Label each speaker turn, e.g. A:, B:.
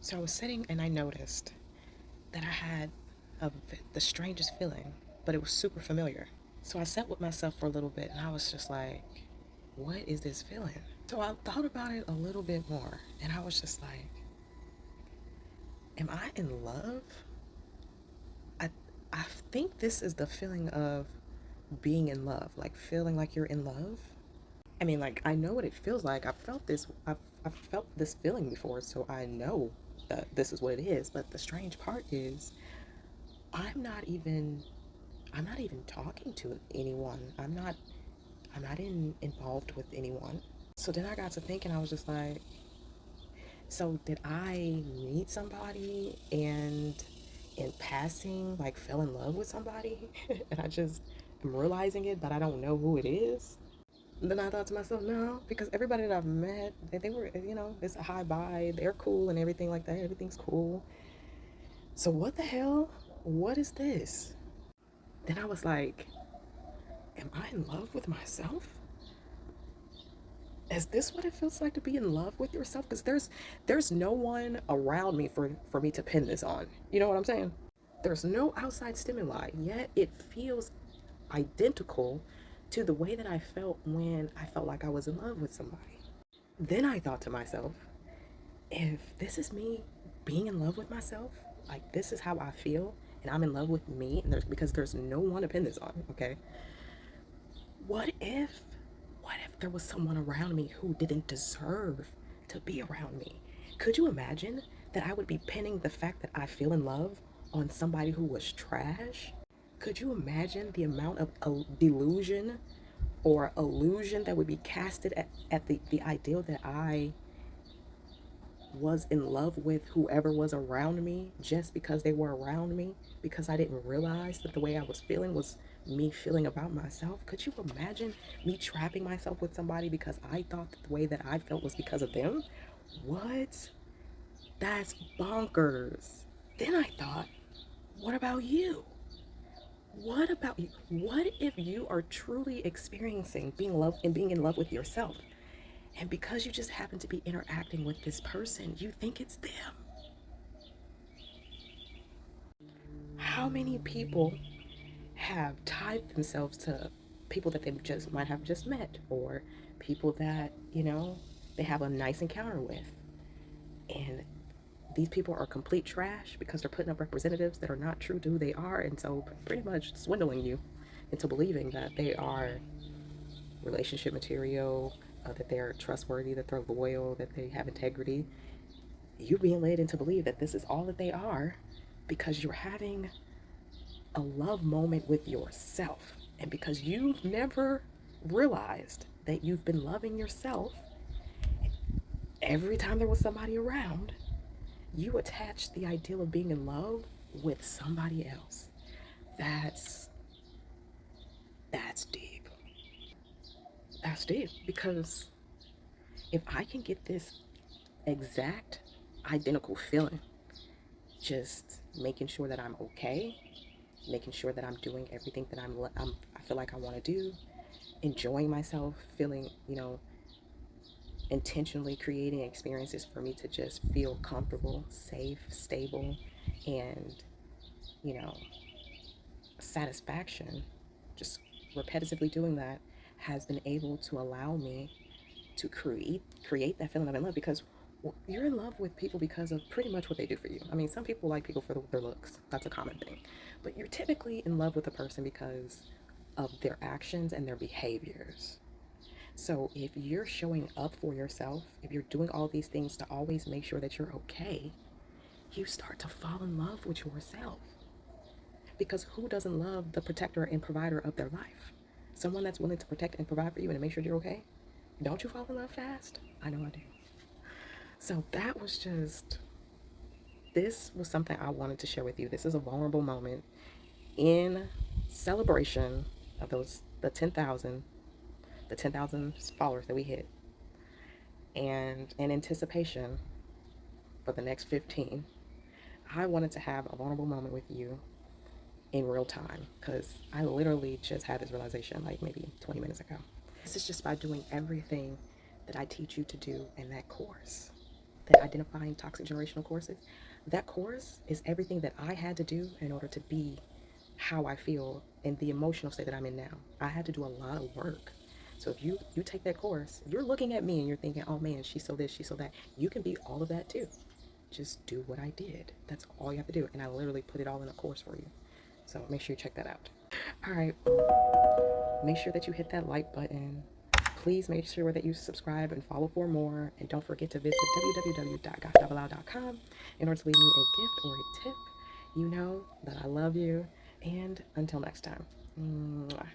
A: So I was sitting and I noticed that I had the strangest feeling, but it was super familiar. So I sat with myself for a little bit and I was just like, what is this feeling? So I thought about it a little bit more and I was just like, am I in love? I, I think this is the feeling of being in love, like feeling like you're in love. I mean, like, I know what it feels like. I've felt this feeling before, so I know that this is what it is. But the strange part is, I'm not even, I'm not even talking to anyone. I'm not involved with anyone. So then I got to thinking, I was just like, so did I meet somebody and in passing, like, fell in love with somebody? And I just am realizing it, but I don't know who it is? Then I thought to myself, no, because everybody that I've met, they were, it's a high vibe. They're cool and everything like that. Everything's cool. So what the hell? What is this? Then I was like, am I in love with myself? Is this what it feels like to be in love with yourself? Because there's no one around me for me to pin this on. You know what I'm saying? There's no outside stimuli, yet it feels identical to the way that I felt when I felt like I was in love with somebody. Then I thought to myself, if this is me being in love with myself, like this is how I feel, and I'm in love with me, and because there's no one to pin this on, okay? What if, what if there was someone around me who didn't deserve to be around me? Could you imagine that I would be pinning the fact that I feel in love on somebody who was trash? Could you imagine the amount of delusion or illusion that would be casted at the ideal that I was in love with whoever was around me just because they were around me, because I didn't realize that the way I was feeling was me feeling about myself? Could you imagine me trapping myself with somebody because I thought that the way that I felt was because of them? What? That's bonkers. Then I thought, what about you? What about you? What if you are truly experiencing being loved and being in love with yourself? And because you just happen to be interacting with this person, you think it's them. How many people have tied themselves to people that they just might have just met, or people that, they have a nice encounter with? And these people are complete trash because they're putting up representatives that are not true to who they are, and so pretty much swindling you into believing that they are relationship material, that they're trustworthy, that they're loyal, that they have integrity. You being led into believe that this is all that they are because you're having a love moment with yourself. And because you've never realized that you've been loving yourself, every time there was somebody around, you attached the ideal of being in love with somebody else. That's that's deep. That's deep because if I can get this exact identical feeling, just making sure that I'm okay, making sure that I'm doing everything that I feel like I want to do, enjoying myself, feeling, intentionally creating experiences for me to just feel comfortable, safe, stable, and, you know, satisfaction, just repetitively doing that has been able to allow me to create that feeling of in love because you're in love with people because of pretty much what they do for you. I mean, some people like people for their looks. That's a common thing. But you're typically in love with a person because of their actions and their behaviors. So if you're showing up for yourself, if you're doing all these things to always make sure that you're okay, you start to fall in love with yourself. Because who doesn't love the protector and provider of their life? Someone that's willing to protect and provide for you and to make sure you're okay. Don't you fall in love fast? I know I do. So that was just, this was something I wanted to share with you. This is a vulnerable moment in celebration of the 10,000 followers that we hit, and in anticipation for the next 15. I wanted to have a vulnerable moment with you in real time because I literally just had this realization like maybe 20 minutes ago. This is just by doing everything that I teach you to do in that course. that identifying toxic generational courses, that course is everything that I had to do in order to be how I feel in the emotional state that I'm in now. I had to do a lot of work. So if you take that course, if you're looking at me and you're thinking, oh man, she's so this, she's so that, you can be all of that too. Just do what I did. That's all you have to do. And I literally put it all in a course for you. So make sure you check that out. All right. Make sure that you hit that like button. Please make sure that you subscribe and follow for more. And don't forget to visit www.gossipoutout.com in order to leave me a gift or a tip. You know that I love you. And until next time. Mwah.